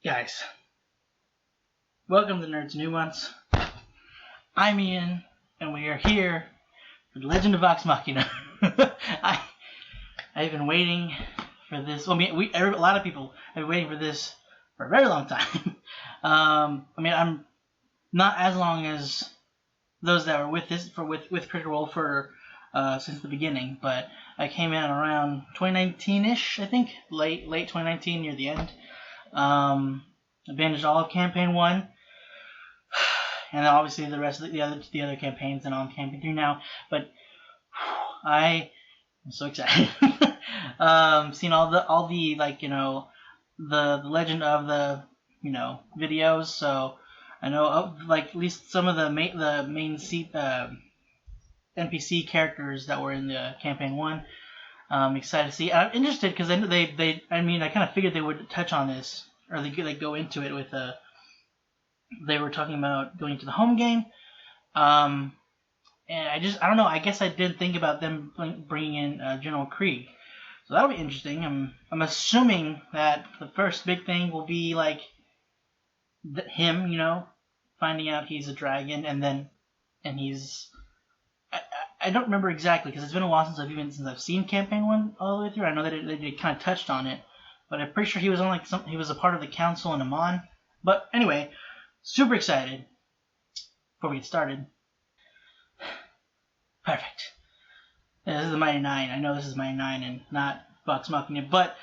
Guys, welcome to Nerds Nuance. I'm Ian, and we are here for the Legend of Vox Machina. I've been waiting for this. Well, a lot of people have been waiting for this for a very long time. I'm not as long as those that were with Critical Role for since the beginning, but I came in around 2019-ish, I think, late 2019, near the end. I managed all of Campaign 1, and then obviously the rest of the other campaigns, and I'm Campaign 2 now. But I am so excited. Seen all the the legend of the videos, so I know at least some of the main NPC characters that were in the Campaign 1. I'm excited to see. I'm interested because I kind of figured they would touch on this, or they go into it with they were talking about going to the home game, and I don't know. I guess I didn't think about them bringing in General Krieg, so that'll be interesting. I'm assuming that the first big thing will be like him, finding out he's a dragon, and he's. I don't remember exactly because it's been a while since I've seen Campaign 1 all the way through. I know that they kind of touched on it, but I'm pretty sure he was on he was a part of the council in Amman. But anyway, super excited. Before we get started, perfect. This is the Mighty Nine. I know this is Mighty Nine and not Vox Machina, but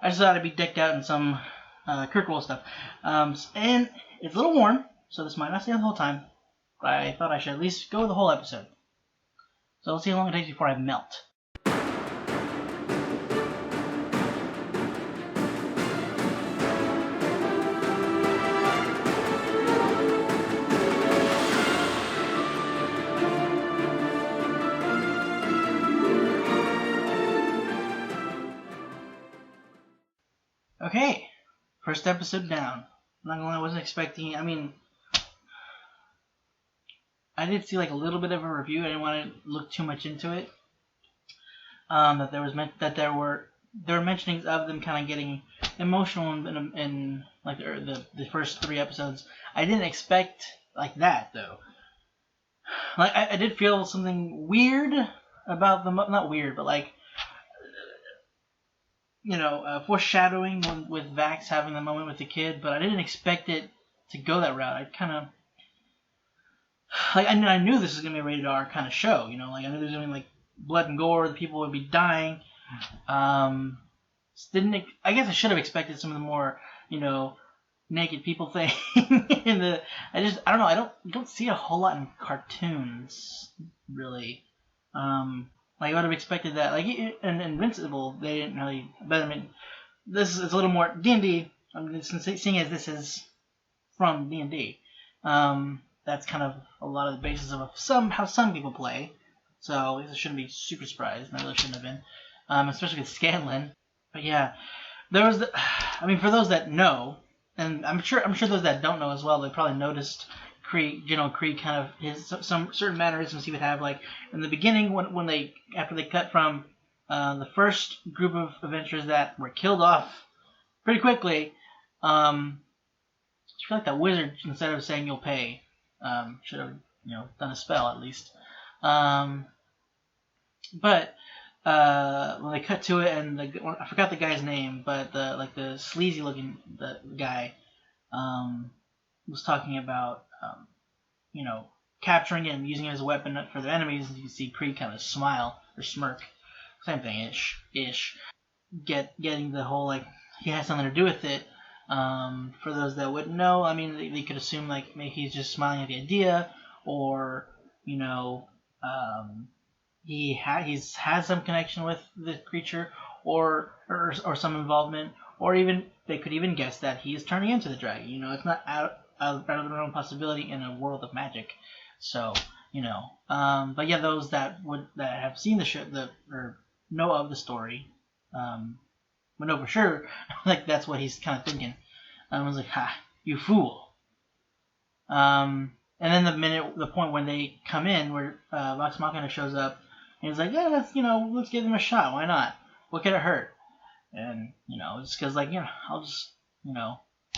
I just thought I'd be decked out in some Critical Role stuff. And it's a little warm, so this might not stay on the whole time. But I thought I should at least go the whole episode. So let's see how long it takes before I melt. Okay, first episode down. I'm not gonna lie, I wasn't expecting. I did see like a little bit of a review. I didn't want to look too much into it. That there were mentionings of them kind of getting emotional in like the first 3 episodes. I didn't expect like that though. Like I did feel something weird about them. Not weird, but like foreshadowing with Vax having the moment with the kid. But I didn't expect it to go that route. I kind of. Like I knew this was gonna be a rated R kind of show, I knew there was gonna be like blood and gore, the people would be dying. I guess I should have expected some of the more, naked people thing. I don't know. You don't see a whole lot in cartoons, really. I would have expected that. Like in Invincible, they didn't really. But this is a little more D&D. Seeing as this is from D&D. That's kind of a lot of the basis of how some people play. So I shouldn't be super surprised. I really shouldn't have been, especially with Scanlan. But yeah, there was for those that know, and I'm sure those that don't know as well, they probably noticed General Krieg kind of some certain mannerisms he would have. Like in the beginning, when after they cut from the first group of adventurers that were killed off pretty quickly, I feel like that wizard, instead of saying you'll pay. Should have done a spell at least. But when they cut to it, and I forgot the guy's name, but the sleazy looking guy was talking about capturing it and using it as a weapon for their enemies. And you can see Krieg kind of smile or smirk, same thing ish. Getting the whole he has something to do with it. For those that wouldn't know, they could assume maybe he's just smiling at the idea, or he has some connection with the creature, or some involvement, or even they could even guess that he is turning into the dragon. It's not out of the realm possibility in a world of magic. So but yeah, those that have seen the show or know of the story. But no, for sure, that's what he's kind of thinking. I was like, "Ha, you fool!" And then the point when they come in, where Vox Machina shows up, and he's like, "Yeah, let's give them a shot. Why not? What could it hurt?" And just because, I'll just,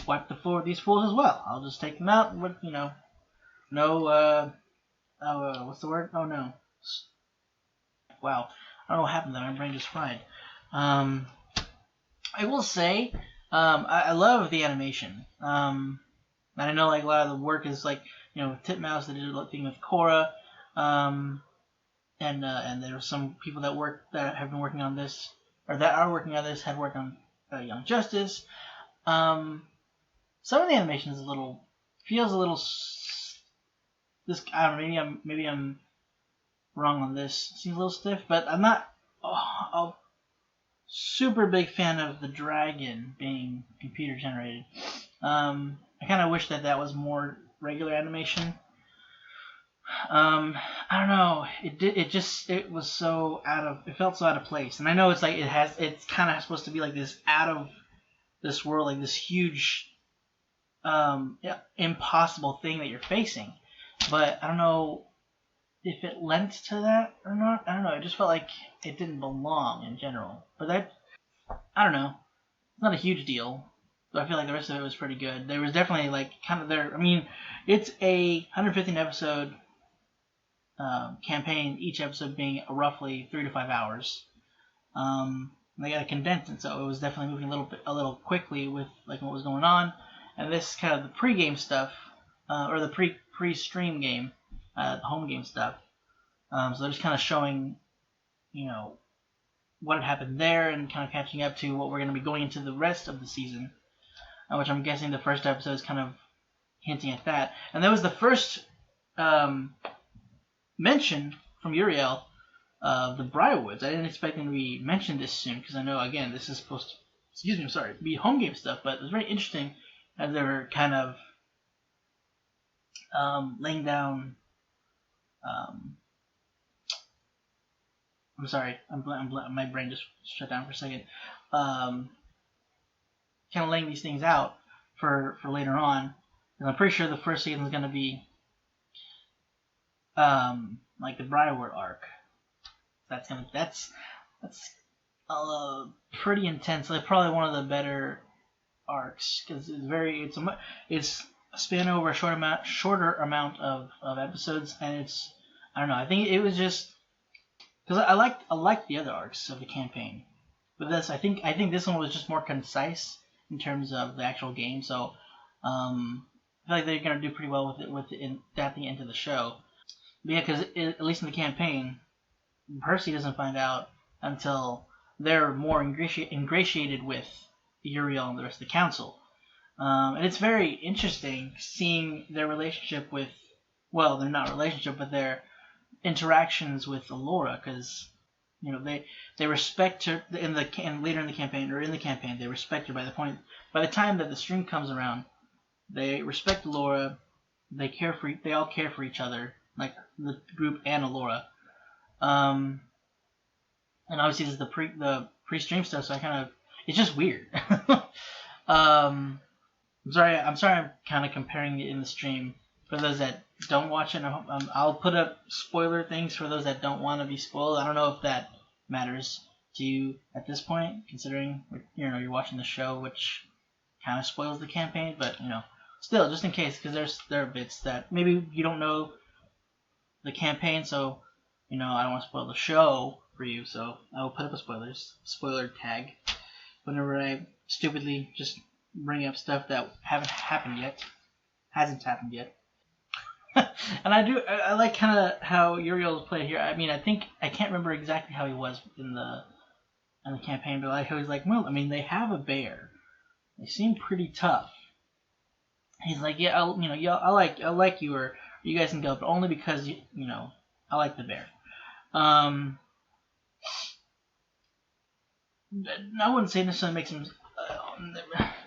wipe the floor with these fools as well. I'll just take them out with, no, what's the word? Oh, no. Wow. I don't know what happened there. My brain just fried. I will say, I love the animation. And I know like a lot of the work is like, with Titmouse, they did a thing with Korra. And there are some people that have been working on this, or that are working on this, had worked on Young Justice. Some of the animation is feels a little. I don't know. Maybe I'm wrong on this. Seems a little stiff, but I'm not a super big fan of the dragon being computer generated. I kind of wish that was more regular animation. I don't know. It was so it felt so out of place. And I know it's like it's kind of supposed to be like this out of this world, like this huge, impossible thing that you're facing. But I don't know if it lent to that or not. I don't know. It just felt like it didn't belong in general. But I don't know. It's not a huge deal. But I feel like the rest of it was pretty good. There was definitely like kind of there. I mean, it's a 115 episode campaign, each episode being roughly 3 to 5 hours. They got to condense it, so it was definitely moving a little quickly with like what was going on. And this kind of the pre-game stuff, or the pre-stream game, the home game stuff. So they're just kind of showing, what had happened there, and kind of catching up to what we're going to be going into the rest of the season, which I'm guessing the first episode is kind of hinting at that. And that was the first mention from Uriel of the Briarwoods. I didn't expect them to be mentioned this soon, because I know, again, this is supposed to, be home game stuff, but it was very interesting as they were kind of laying down. I'm sorry, my brain just shut down for a second. Kind of laying these things out for later on. And I'm pretty sure the first season is going to be like the Briarwood arc. That's pretty intense. Like probably one of the better arcs, because it's span over a shorter amount of episodes, and I don't know. I think it was just because I liked the other arcs of the campaign, but I think this one was just more concise in terms of the actual game. So I feel like they're gonna do pretty well with it adapting it into the show. But yeah, because at least in the campaign, Percy doesn't find out until they're more ingratiated with Uriel and the rest of the council. And it's very interesting seeing their relationship with, well, they're not relationship, but their interactions with Allura, because they respect her later in the campaign they respect her by the time that the stream comes around, they respect Allura, they all care for each other, like the group and Allura. And obviously this is the pre-stream stuff, so it's just weird. I'm sorry I'm kind of comparing it in the stream. For those that don't watch it, I'll put up spoiler things for those that don't want to be spoiled. I don't know if that matters to you at this point, considering you're watching the show, which kind of spoils the campaign. But still, just in case, because there are bits that maybe you don't know the campaign, so I don't want to spoil the show for you. So I will put up a spoiler tag whenever I stupidly just bring up stuff that hasn't happened yet. And I like kind of how Uriel's played here. I mean, I can't remember exactly how he was in the campaign, but I like how he's like, well, I mean, they have a bear. They seem pretty tough. He's like, yeah, I like you, or you guys can go, but only because I like the bear. I wouldn't say necessarily makes him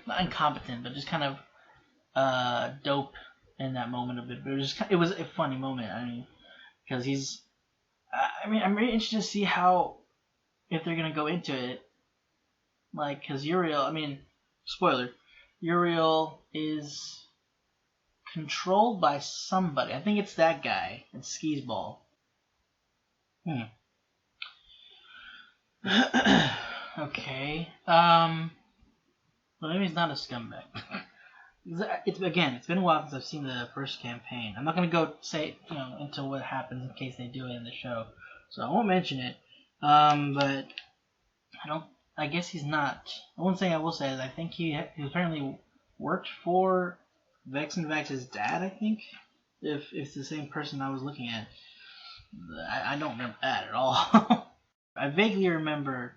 not incompetent, but just kind of dope in that moment of it. But it was a funny moment. I mean, because I'm really interested to see if they're gonna go into it, like, because Uriel. I mean, spoiler, Uriel is controlled by somebody. I think it's that guy. It's Skisball. Okay. Well, maybe he's not a scumbag. It's been a while since I've seen the first campaign. I'm not gonna go say into what happens in case they do it in the show, so I won't mention it. But I don't. I guess he's not. One thing I will say is I think he apparently worked for Vex and Vex's dad. I think if it's the same person I was looking at, I don't remember that at all. I vaguely remember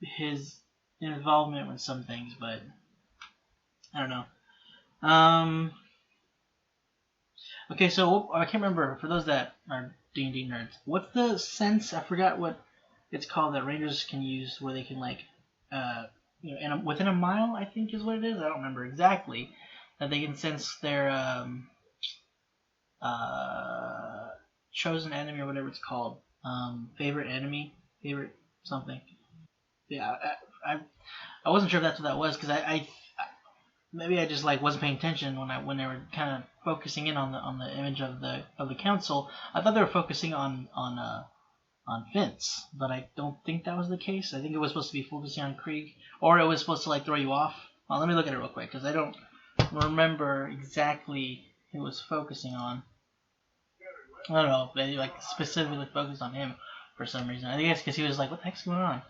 his involvement with some things, but I don't know. Okay, so I can't remember. For those that are D&D nerds, what's the sense? I forgot what it's called that Rangers can use, where they can within a mile, I think is what it is. I don't remember exactly. That they can sense their chosen enemy or whatever it's called. Favorite enemy, favorite something. Yeah, I wasn't sure if that's what that was because maybe I just wasn't paying attention when they were kind of focusing in on the image of the council. I thought they were focusing on Vince, but I don't think that was the case. I think it was supposed to be focusing on Krieg, or it was supposed to throw you off. Well, let me look at it real quick because I don't remember exactly who it was focusing on. I don't know if they specifically focused on him for some reason. I think it's because he was like, "What the heck's going on?"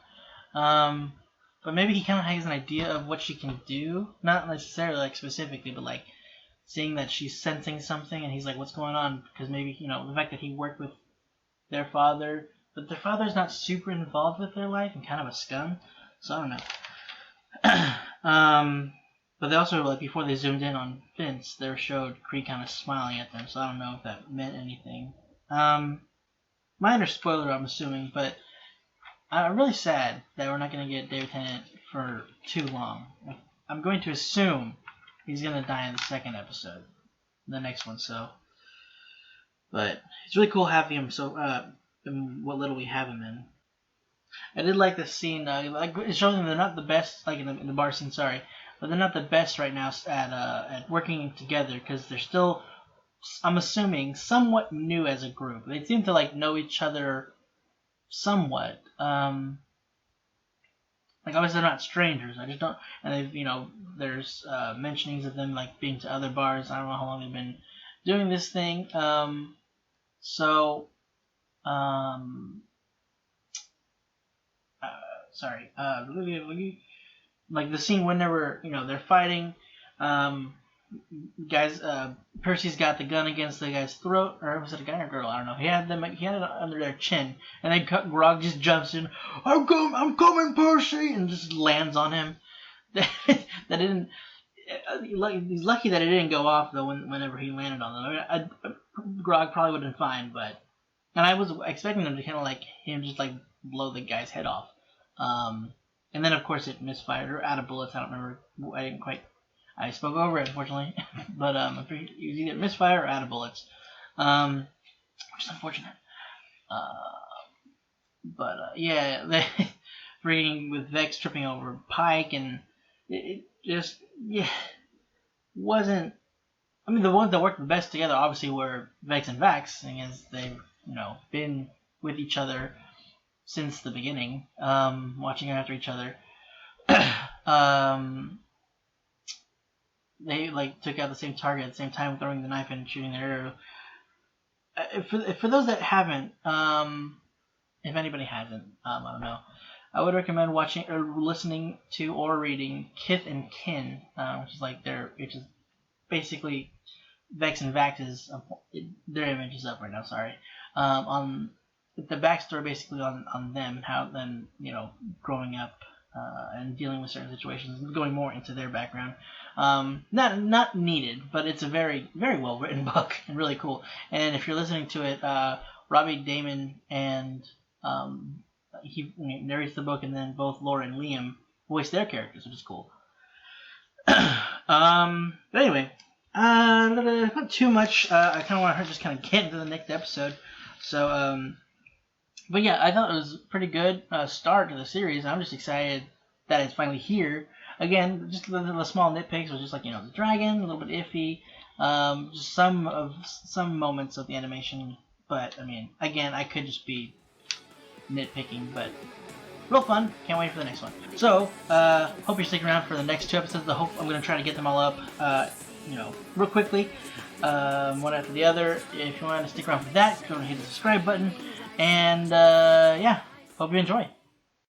But maybe he kind of has an idea of what she can do, not necessarily specifically, but seeing that she's sensing something, and he's like, "What's going on?" Because maybe the fact that he worked with their father, but their father's not super involved with their life and kind of a scum, so I don't know. But they also before they zoomed in on Vince, they showed Krieg kind of smiling at them, so I don't know if that meant anything. Minor spoiler, I'm assuming, but I'm really sad that we're not going to get David Tenant for too long. I'm going to assume he's going to die in the second episode, the next one. So, but it's really cool having him. So, in what little we have him in, I did like the scene. It's showing them they're not the best, in the bar scene. Sorry, but they're not the best right now at working together because they're still, I'm assuming, somewhat new as a group. They seem to know each other somewhat. Obviously they're not strangers. I just don't. And they've, there's mentionings of them being to other bars. I don't know how long they've been doing this thing. Sorry. The scene whenever they're fighting. Guys, Percy's got the gun against the guy's throat, or was it a guy or a girl? I don't know. He had it under their chin, and then Grog just jumps in. I'm coming, Percy, and just lands on him. That didn't. He's lucky that it didn't go off though. Whenever he landed on them, Grog probably would have been fine, and I was expecting them to kind of him just blow the guy's head off. And then of course it misfired or out of bullets. I don't remember. I didn't quite. I spoke over it, unfortunately, but it was either misfire or out of bullets, which is unfortunate. Yeah, they freaking with Vex tripping over Pike, and it just wasn't. I mean, the ones that worked the best together obviously were Vex and Vax, seeing as they've been with each other since the beginning, watching after each other. They took out the same target at the same time, throwing the knife and shooting their arrow. For those that haven't, if anybody hasn't, I don't know, I would recommend watching or listening to or reading Kith and Kin, which is basically Vex and Vax's. Their image is up right now. Sorry, on the backstory basically on them, how them growing up. And dealing with certain situations, going more into their background. Not needed, but it's a very, very well written book and really cool. And if you're listening to it, Robbie Damon and he narrates the book, and then both Laura and Liam voice their characters, which is cool. But anyway, not too much. I kind of want to just kind of get into the next episode. So, but yeah, I thought it was a pretty good start to the series. I'm just excited that it's finally here. Again, just the small nitpicks was just the dragon, a little bit iffy. Just some moments of the animation. But I mean, again, I could just be nitpicking. But real fun. Can't wait for the next one. So, hope you're sticking around for the next 2 episodes. I'm going to try to get them all up, real quickly, one after the other. If you want to stick around for that, go ahead and hit the subscribe button. And, yeah, hope you enjoy.